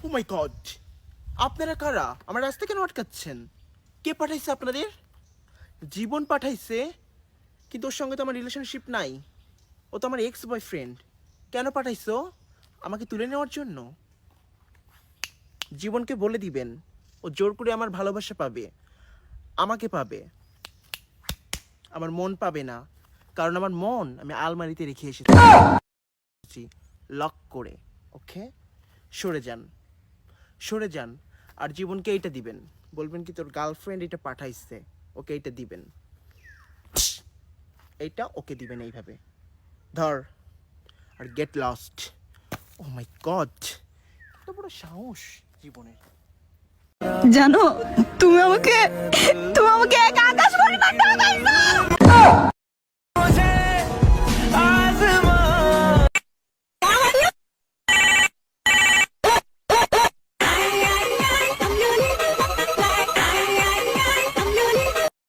ও মাই god, আপনারা কারা? আমার রাস্তা কেন আটকাচ্ছেন? কে পাঠাইছে আপনাদের? জীবন পাঠাইছে, কিন্তু ওর সঙ্গে তো আমার রিলেশনশিপ নাই। ও তো আমার এক্স বয়ফ্রেন্ড। কেন পাঠাইছো? আমাকে তুলে নেওয়ার জন্য? জীবনকে বলে দিবেন, ও জোর করে আমার ভালোবাসা পাবে, আমাকে পাবে, আমার মন পাবে না। কারণ আমার মন আমি আলমারিতে রেখে এসেছি লক করে। ওকে, সরে যান, সরে যান। আর জীবনকে এইটা দিবেন, বলবেন কি তোর গার্লফ্রেন্ড এটা পাঠাইছে, ওকে এইটা দিবেন। এইটা ওকে দিবেন এইভাবে, ধর। আর গেট লস্ট। ও মাই গড, এত বড় সাহস জীবনের। জানো, তুমি আমাকে এক আকাশ পরিমাণ টাকা দিয়েছো।